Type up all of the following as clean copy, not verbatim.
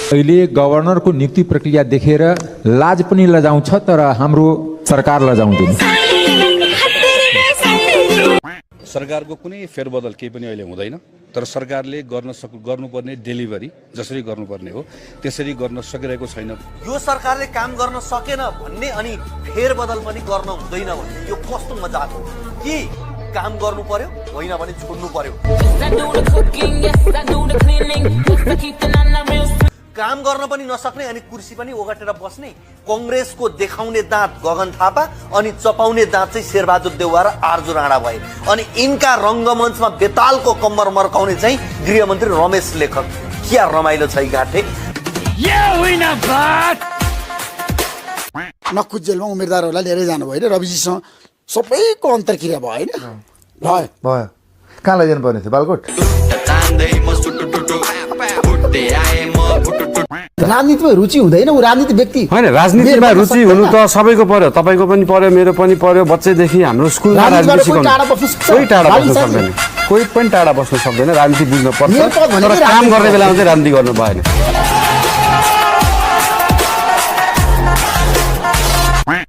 अहिले गभर्नरको नियुक्ति प्रक्रिया देखेर लाज पनि लजाउँछ, तर हाम्रो सरकार लजाउँदैन। सरकारको कुनै फेरबदल केही पनि अहिले हुँदैन, तर सरकारले गर्नुपर्ने डेलिभरी जसरी गर्नुपर्ने हो त्यसरी गर्न सकिरहेको छैन। यो सरकारले काम गर्न सकेन भन्ने अनि फेरबदल पनि गर्न हुँदैन भन्ने यो कस्तो मजाक हो? कि काम गर्नु पर्यो, होइन भने छोड्नु पर्यो। काम गर्न पनि नसक्ने अनि कुर्सी पनि ओगटेर बस्ने कांग्रेसको देखाउने दाँत गगन थापा अनि चपाउने दाँत चाहिँ शेरबहादुर देउवा र आर्जु राणा भए। अनि यिनका रङ्गमञ्चमा बेतालको कम्मर मर्काउने चाहिँ गृहमन्त्री रमेश लेखक। क्या रमाइलो छ घाटे। नक्कु जेलमा उम्मेदवारहरूलाई लिएर जानुभयो होइन, रविजीसँग सबैको अन्तर्क्रिया भयो होइन? भयो भयो। कहाँ लैजानु पर्ने थियो? बालकोट। राजनीतिमा रुचि हुँदैन, ऊ राजनीति व्यक्ति होइन। राजनीतिमा रुचि हुनु त सबैको पर्यो, तपाईँको पनि पर्यो, मेरो पनि पर्यो। बच्चैदेखि हाम्रो स्कुलमा राजनीति सिकाउनु कोही टाढा बस्नु सक्दैन, कोही पनि टाढा बस्नु सक्दैन। राजनीति बुझ्नु पर्छ, तर काम गर्ने बेलामा चाहिँ राजनीति गर्नु भएन।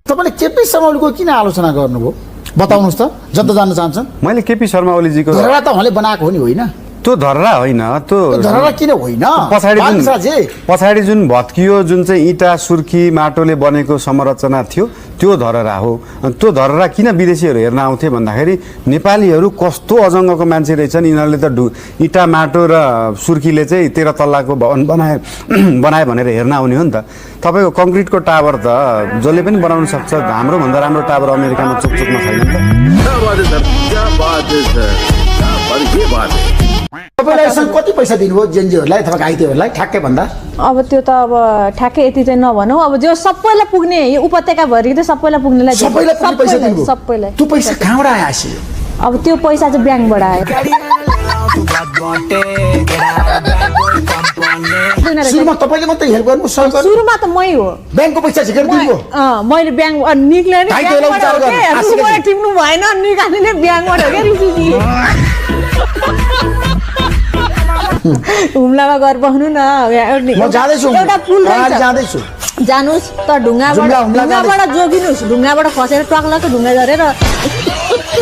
तपाईँले केपी शर्मा ओलीको किन आलोचना गर्नुभयो बताउनुहोस् त, जता जान्न चाहन्छन्? मैले केपी शर्मा ओलीजीको धरहरा त उहाँले बनाएको हो नि, होइन? त्यो धरहरा होइन, त्यो धरहरा किन होइन? पछाडि जुन भत्कियो, जुन चाहिँ इँटा सुर्खी माटोले बनेको संरचना थियो, त्यो धरहरा हो। त्यो धरहरा किन विदेशीहरू हेर्न आउँथे भन्दाखेरि नेपालीहरू कस्तो अजङ्गको मान्छे रहेछन्, यिनीहरूले त इँटा माटो र सुर्खीले चाहिँ 13 तल्लाको भवन बनाए भनेर हेर्न आउने हो नि त। तपाईँको कङ्क्रिटको टावर त जसले पनि बनाउन सक्छ, हाम्रो भन्दा राम्रो टावर अमेरिकामा चोकचोकमा छैन नि त। तपाईँलाई कति पैसा दिनुभयो जेएनजीहरूलाई अथवा घाइतेहरूलाई ठ्याक्कै भन्दा? अब त्यो त अब ठ्याक्कै यति चाहिँ नभनौँ, अब जो सबैलाई पुग्ने यो उपत्यकाभरि त सबैलाई पुग्नेलाई सबैलाई। त्यो पैसा कहाँबाट आयो? अब त्यो पैसा चाहिँ ब्याङ्कबाट आयो। सुरुमा तपाईँले मात्रै हेल्प गर्नु? सुरुमा त मै हो। ब्याङ्कको पैसा झिकेर दिनुभयो? मैले ब्याङ्क निक्ले टिप्नु भएन, निकाल्ने ब्याङ्कबाट हो क्या। हुम्लामा गएर बस्नु न, एउटा पुल जाँदैछु, जानुहोस् त ढुङ्गाबाट जोगिनुहोस्, ढुङ्गाबाट खसेर टक्लको ढुङ्गा झरेर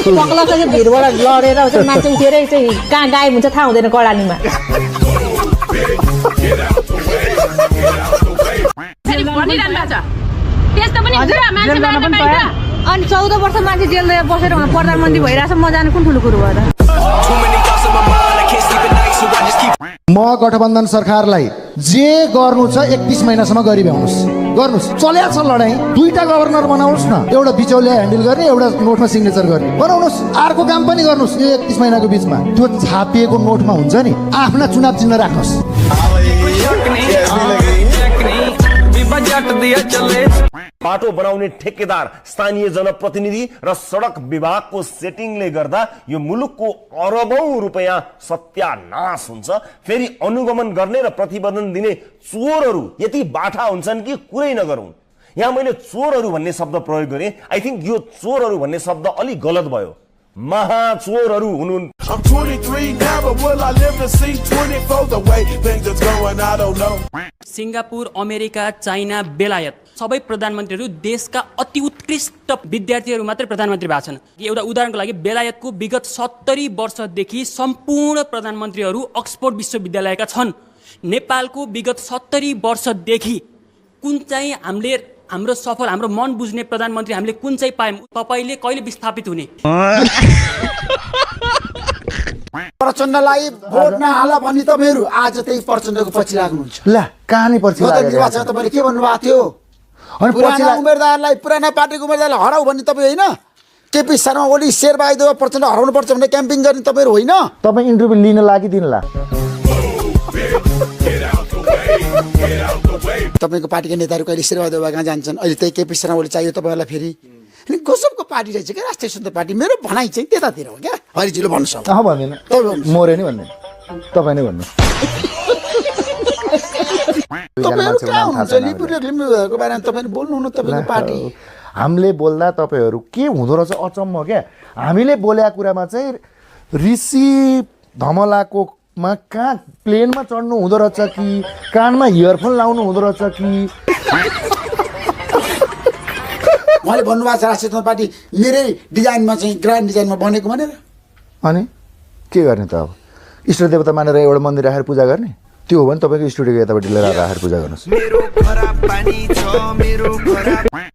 टक्लको चाहिँ भिरबाट लडेर मान्छे उठेर चाहिँ कहाँ गायब हुन्छ थाहा हुँदैन कडालीमा। अनि 14 वर्ष मान्छे जेलमा बसेर उहाँ प्रधानमन्त्री भइरहेछ, म जानु कुन ठुलो कुरो भयो? म गठबन्धन सरकारलाई जे गर्नु छ 31 महिनासम्म गरिभ्याउनुहोस्, गर्नुहोस्। चल्या छ लडाइँ, 2टा गभर्नर बनाउनुहोस् न, एउटा बिचौलिया ह्यान्डल गर्ने, एउटा नोटमा सिग्नेचर गर्ने बनाउनुहोस्। अर्को काम पनि गर्नुहोस्। 31 महिनाको बिचमा त्यो छापिएको नोटमा हुन्छ नि, आफ्ना चुनाव चिन्ह राख्नुहोस्। बाटो बनाउने ठेकेदार, स्थानीय जनप्रतिनिधि र सडक विभागको सेटिङले गर्दा यो मुलुकको अरबौं रुपैयाँ सत्यानाश हुन्छ। फेरि अनुगमन गर्ने र प्रतिवेदन दिने चोरहरू यति बाठा हुन्छन् कि कुरै नगरौँ। यहाँ मैले चोरहरू भन्ने शब्द प्रयोग गरेँ, आई थिङ्क यो चोरहरू भन्ने शब्द अलि गलत भयो। महाचोरहरू हुनुहुन्। सिङ्गापुर, अमेरिका, चाइना, बेलायत सबै प्रधानमन्त्रीहरू देशका अति उत्कृष्ट विद्यार्थीहरू मात्रै प्रधानमन्त्री भएको छन्। एउटा उदाहरणको लागि बेलायतको विगत 70 वर्षदेखि सम्पूर्ण प्रधानमन्त्रीहरू अक्सफोर्ड विश्वविद्यालयका छन्। नेपालको विगत 70 वर्षदेखि कुन चाहिँ हाम्रो सफल, हाम्रो मन बुझ्ने प्रधानमन्त्री हामीले कुन चाहिँ पायौँ? तपाईँले कहिले विस्थापित हुने? प्रचण्डलाई भोट नहाल भनी तपाईँहरू आज त्यही प्रचण्डको पछि लाग्नुहुन्छ। ल कहाँले पछि निर्वाचन तपाईँले के भन्नुभएको थियो? पुराना उम्मेदवारलाई, पुराना पार्टीको उम्मेदवारलाई हराउ भन्ने तपाईँ होइन? केपी शर्मा ओली, शेरबहादुर देउवा प्रचण्ड हराउनु पर्छ भने क्याम्पिङ गर्ने तपाईँहरू होइन? तपाईँ इन्टरभ्यू लिन लागिदिनुला। तपाईँको पार्टीका नेताहरू कहिले शेरबहादुर देउवा कहाँ जान्छन्? अहिले त्यही केपी शर्मा ओली चाहियो तपाईँहरूलाई फेरि। अनि गजबको पार्टी रहेछ क्या राष्ट्रिय स्वतन्त्र पार्टी। मेरो भनाइ चाहिँ त्यतातिर हो क्या, हरिजीले भन्नु सक्छ। भन्दैन, मोरे नि भन्दैन, तपाईँ नै भन्नु। तपाईँहरू कहाँ हुनुहुन्छ? लिम्बूको बारेमा तपाईँले बोल्नु न, तपाईँको पार्टी। हामीले बोल्दा तपाईँहरू के हुँदो रहेछ अचम्म क्या। हामीले बोलेको कुरामा चाहिँ ऋषि धमलाको कहाँ प्लेनमा चढ्नु हुँदो रहेछ कि कानमा इयरफोन लाउनु हुँदो रहेछ कि उहाँले भन्नुभएको छ राष्ट्रिय जनता पार्टी मेरै डिजाइनमा चाहिँ ग्रान्ड डिजाइनमा बनेको भनेर। अनि के गर्ने त अब इष्ट देवता मानेर एउटा मन्दिर राखेर पूजा गर्ने त्यो हो भने तपाईँको स्टुडियोको यतापट्टि लिएर राखेर पूजा गर्नुहोस्।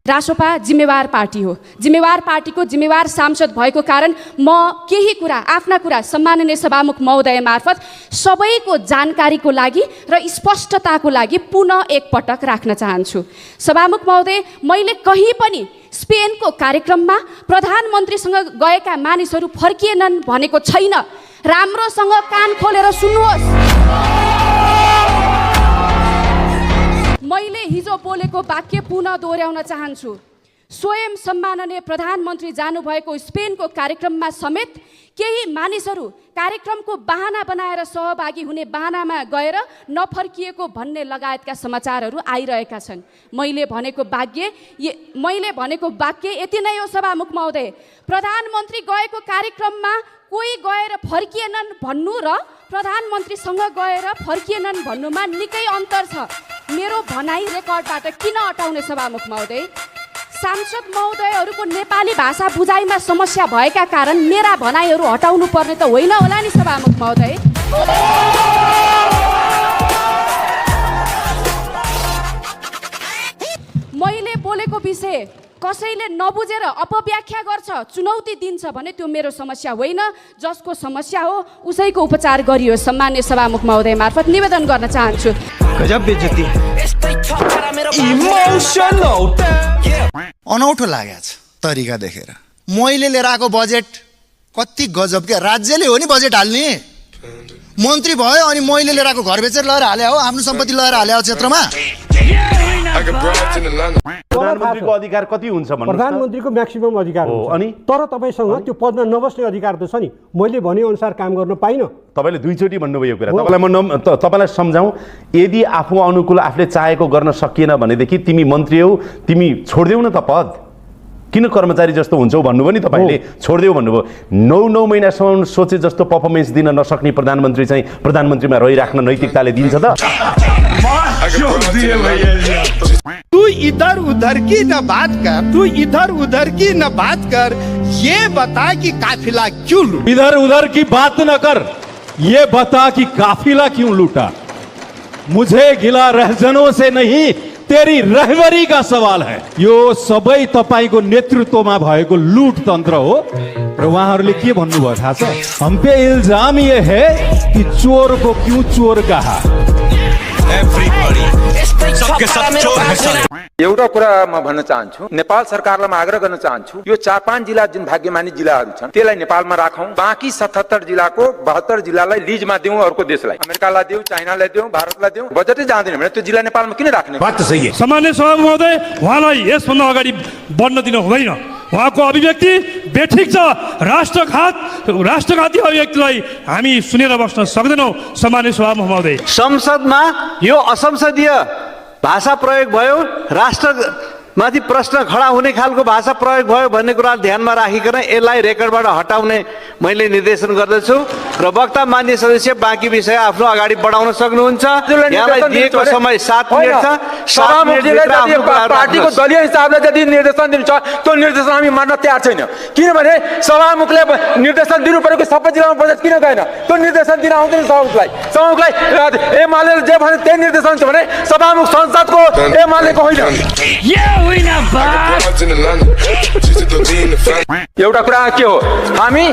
रासोपा जिम्मेवार पार्टी हो। जिम्मेवार पार्टीको जिम्मेवार सांसद भएको कारण म केही कुरा आफ्ना कुरा सम्माननीय सभामुख महोदय मार्फत सबैको जानकारीको लागि र स्पष्टताको लागि पुनः एकपटक राख्न चाहन्छु। सभामुख महोदय, मैले कहीँ पनि स्पेनको कार्यक्रममा प्रधानमन्त्रीसँग गएका मानिसहरू फर्किएनन् भनेको छैन। राम्रोसँग कान खोलेर सुन्नुहोस्। मैले हिजो बोलेको वाक्य पुनः दोहोऱ्याउन चाहन्छु। स्वयं सम्माननीय प्रधानमन्त्री जानुभएको स्पेनको कार्यक्रममा समेत केही मानिसहरू कार्यक्रमको बाहना बनाएर सहभागी हुने बाहनामा गएर नफर्किएको भन्ने लगायतका समाचारहरू आइरहेका छन्। मैले भनेको वाक्य यति नै हो सभामुख महोदय। प्रधानमन्त्री गएको कार्यक्रममा कोही गएर फर्किएनन् भन्नु र प्रधानमन्त्रीसँग गएर फर्किएनन् भन्नुमा निकै अन्तर छ। मेरो भनाइ रेकर्डबाट किन हटाउने सभामुख महोदय? सांसद महोदयहरूको नेपाली भाषा बुझाइमा समस्या भएका कारण मेरा भनाइहरू हटाउनु पर्ने त होइन होला नि सभामुख महोदय? मैले बोलेको विषय कसैले नबुझेर अपव्याख्या गर्छ, चुनौती दिन्छ भने त्यो मेरो समस्या होइन। जसको समस्या हो उसैको उपचार गरियो। सम्मान्य सभामुख महोदय मार्फत निवेदन गर्न चाहन्छु। अनौठो लागेको छ तरिका देखेर। मैले लिएर आएको बजेट कति गजब क्या। राज्यले हो नि बजेट हाल्ने, मन्त्री भयो अनि मैले लिएर आएको घर बेचेर लगेर हाले हो, आफ्नो सम्पत्ति लगेर हाले हो क्षेत्रमा। प्रधानमन्त्रीको अधिकार कति हुन्छ भन्नु? प्रधानमन्त्रीको म्याक्सिमम अधिकार हो। अनि तर तपाईँसँग त्यो पदमा नबस्ने अधिकार त छ नि। मैले भने अनुसार काम गर्न पाइनँ। तपाईँले दुईचोटि भन्नुभयो कुरा। तपाईँलाई सम्झाउँ, यदि आफू अनुकूल आफूले चाहेको गर्न सकिएन भनेदेखि तिमी मन्त्री हौ, तिमी छोडिदेऊ न त पद। किन कर्मचारी जस्तो हुन्छौ भन्नुभयो नि तपाईँले, छोडिदेऊ भन्नुभयो। 9 महिनासम्म सोचे जस्तो पर्फर्मेन्स दिन नसक्ने प्रधानमन्त्री चाहिँ प्रधानमन्त्रीमा रहिराख्न नैतिकताले दिन्छ त? तू इधर उधर की न बात कर, ये बता कि काफिला क्यों लूटा? इधर उधर की बात न कर, ये बता कि काफिला क्यों लूटा? मुझे गिला रहजनों से नहीं, तेरी रहबरी का सवाल है। यो सबै तपाईको नेतृत्वमा भएको लूट तन्त्र हो र उहाँहरूले के भन्नुभयो थाहा छ? हम पे इल्जाम ये है कि चोर को क्यों चोर कहा। एउटा कुरा म भन्न चाहन्छु, नेपाल सरकारलाई म आग्रह गर्न चाहन्छु, यो 4-5 जिल्ला जुन भाग्यमानी जिल्लाहरू छन् त्यसलाई नेपालमा राखौं। बाँकी 77 जिल्लाको 72 जिल्लालाई लिजमा दिउँ, अर्को देशलाई, अमेरिकालाई दिउँ, चाइनालाई दिउँ, भारतलाई दिउँ। बजेटै जाँदैन भने त्यो जिल्ला नेपालमा किन राख्ने? बात त सही है। सामान्य सभामुख महोदय, उहाँलाई यसभन्दा अगाडि बढ्न दिन हुँदैन। उहाँको अभिव्यक्ति बेठिक छ। राष्ट्रघाती अभिव्यक्तिलाई हामी सुनेर बस्न सक्दैनौँ। सामान्य सभामुख महोदय, संसदमा यो असंसदीय भाषा प्रयोग भयो, राष्ट्रमाथि प्रश्न खडा हुने खालको भाषा प्रयोग भयो भन्ने कुरा ध्यानमा राखिकन यसलाई रेकर्डबाट हटाउने मैले निर्देशन गर्दछु र वक्ता मान्य सदस्य बाँकी विषय आफ्नो अगाडि बढाउन सक्नुहुन्छ। यहाँलाई दिएको समय 7 मिनेट छ। पार्टीको दलीय हिसाबले यदि निर्देशन दिन्छ त्यो निर्देशन हामी मान्न तयार छैन। किनभने सभामुखले निर्देशन दिनु परेको सबै जिल्लामा बजेट किन गएन? त्यो निर्देशन दिन आउँदैन सभामुखलाई। एमाले जे भने त्यही निर्देशन छ भने सभामुख संसदको एमालेको होइन। एउटा कुरा के हो, हामी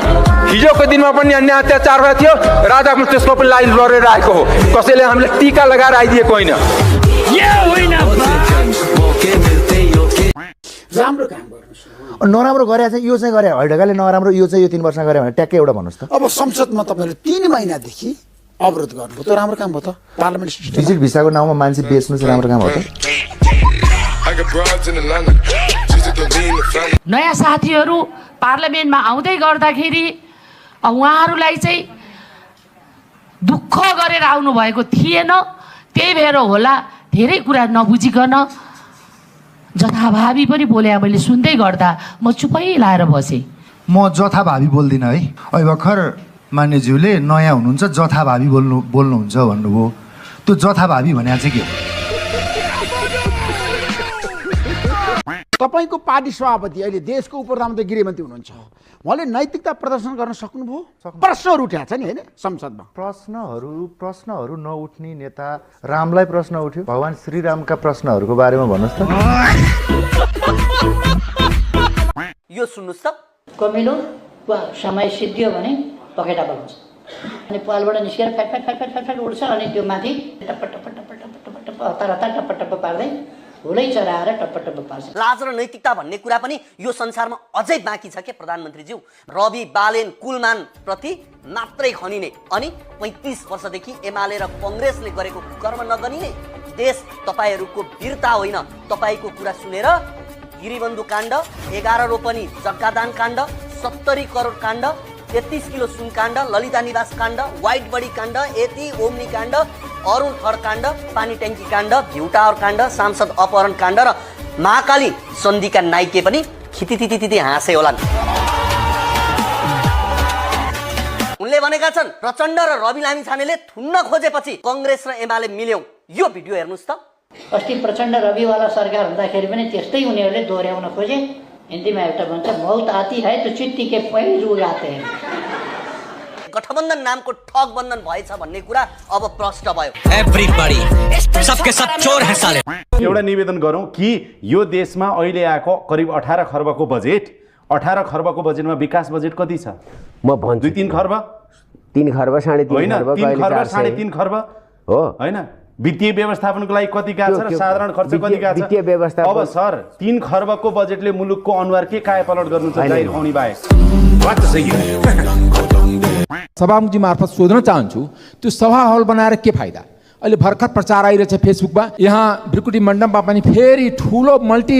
हिजोको दिनमा पनि अन्य अत्याचार भएको थियो, राजा पनि त्यसको पनि लागि लडेर आएको हो। कसैले हामीले टीका लगाएर आइदिएको होइन। राम्रो काम गर्नुहोस्। नराम्रो गरे चाहिँ यो चाहिँ गरे हैडगाले नराम्रो, यो चाहिँ यो 3 वर्षमा गरे भने ट्याक्कै एउटा भन्नुहोस् त। अब संसदमा तपाईँले 3 महिनादेखि अवरोध गर्नुभयो, त्यो राम्रो काम हो त? पार्लियामेन्ट भिजिट भिसाको नाउँमा मान्छे बेच्नु चाहिँ राम्रो काम हो त? नयाँ साथीहरू पार्लियामेन्टमा आउँदै गर्दाखेरि उहाँहरूलाई चाहिँ दुःख गरेर आउनु भएको थिएन। त्यही भएर होला धेरै कुरा नबुझिकन जथाभावी पनि बोले। मैले सुन्दै गर्दा म चुपै लाएर बसेँ। म जथाभावी बोल्दिनँ है। अहिले भर्खर मान्यज्यूले नयाँ हुनुहुन्छ जथाभावी बोल्नुहुन्छ भन्नुभयो। त्यो जथाभावी भने चाहिँ के हो? तपाईँको पार्टी सभापति अहिले देशको उप प्रधानमन्त्री गृहमन्त्री हुनुहुन्छ, उहाँले नैतिकता प्रदर्शन गर्न सक्नुभयो? प्रश्नहरू उठेको छ नि होइन संसदमा। प्रश्नहरू नउठ्ने नेता रामलाई प्रश्न उठ्यो, भगवान श्रीरामका प्रश्नहरूको बारेमा भन्नुहोस् त। यो सुन्नुहोस् त, कमिलो समय सिद्धियो भने पखेटा बल्छ अनि पालबाट निस्केर fat fat fat fat fat fat उड्छ अनि त्यो माथि टप्प टप्प टप्प टप्प टप्प टप्प हतार हतार टप्प टप्प पार्दै हुलै चराएर टप्प टप्प पार्छ। लाज र नैतिकता भन्ने कुरा पनि यो संसारमा अझै बाँकी छ के प्रधानमन्त्रीज्यू? रवि बालेन कुलमान प्रति मात्रै खनिने अनि 35 वर्षदेखि एमाले र कङ्ग्रेसले गरेको कर्म नगनिने? देश तपाईहरूको वीरता होइन, तपाईँको कुरा सुनेर गिरिबन्धु काण्ड, 11 रोपनी जग्गादान काण्ड, 70 करोड काण्ड, 33 किलो सुन काण्ड, ललिता निवास काण्ड, व्हाइट बडी काण्ड, एती ओम्नी काण्ड, अरुण थड काण्ड, पानी ट्याङ्की काण्ड, भ्यू टावर काण्ड, सांसद अपहरण काण्ड र महाकाली सन्धिका नाइके पनि खितितितिति हाँसे होलान्। उनले भनेका छन् प्रचण्ड र रवि लामिछानेले थुन्न खोजेपछि कङ्ग्रेस र एमाले मिल्यौं। यो भिडियो हेर्नुस् त। अस्ति प्रचण्ड रविवाला सरकार हुँदाखेरि पनि त्यस्तै उनीहरूले दोहोऱ्याउन खोजे। हिन्दीमा एउटा भन्छ मौत आती है तो चिट्ठी के पैज उडाते हैं। गठबन्धन नामको ठग बन्धन भएछ भन्ने कुरा अब प्रष्ट भयो। एभ्रीबडी सबके सब चोर हैं साले। एउटा निवेदन गरौँ कि यो देशमा अहिले आएको करिब 18 खर्बको बजेट, 18 खर्बको बजेटमा विकास बजेट कति छ? म भन्छु 2-3 खर्ब, 3 खर्ब 3.5 खर्ब, 3 खर्ब 3.5 खर्ब हो हैन? वित्तीय व्यवस्थापनको लागि कति गएको छ र साधारण खर्च कति गएको छ? वित्तीय व्यवस्थापन अब सर 3 खर्बको बजेटले मुलुकको अनुहार के कायापलट गर्नु छ जाहिर खुवाउने बाहेक? बात सही हो। सभामुखजी मार्फत सोध्न चाहन्छु, त्यो सभा हल बनाएर के फाइदा? अहिले भर्खर प्रचार आइरहेछ फेसबुकमा, यहाँ भ्रिकुटी मण्डपमा पनि फेरि ठुलो मल्टी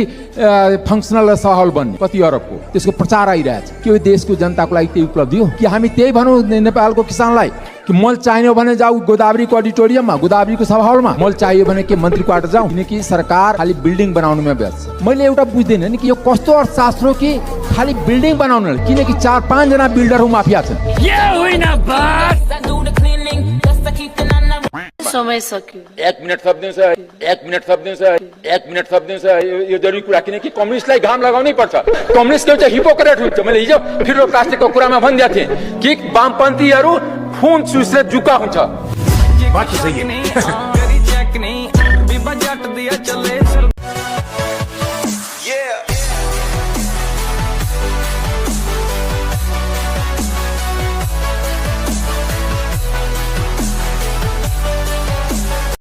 फङ्सनल सभा हल बन्ने कति अरबको, त्यसको प्रचार आइरहेछ। के यो देशको जनताको लागि त्यही उपलब्धि हो कि हामी त्यही भनौँ नेपालको किसानलाई कि मल चाहियो भने जाऊ गोदावरीको अडिटोरियममा, गोदावरीको सभा हलमा, मल चाहियो भने के मन्त्री क्वार्टर जाउँ? किनकि सरकार खालि बिल्डिङ बनाउनुमा व्यस्त छ। मैले एउटा बुझ्दैन नि कि यो कस्तो अर्थशास्त्र हो कि खालि बिल्डिङ बनाउनु, किनकि 4-5 जना बिल्डरहरू माफिया छन्। समय सक्यो। 1 मिनट थप्दिन्छ, 1 मिनट थप्दिन्छ, 1 मिनट थप्दिन्छ। यो जरुरी कुरा, किनकि कम्युनिस्टलाई घाम लगाउनै पर्छ। कम्युनिस्ट एउटा हिपोक्रेट हुन्छ। मैले हिजो फिरो प्लास्टिकको कुरामा भनिदिएको थिएँ कि वामपन्थीहरू खून चुसेर जुका हुन्छ। बात सही है।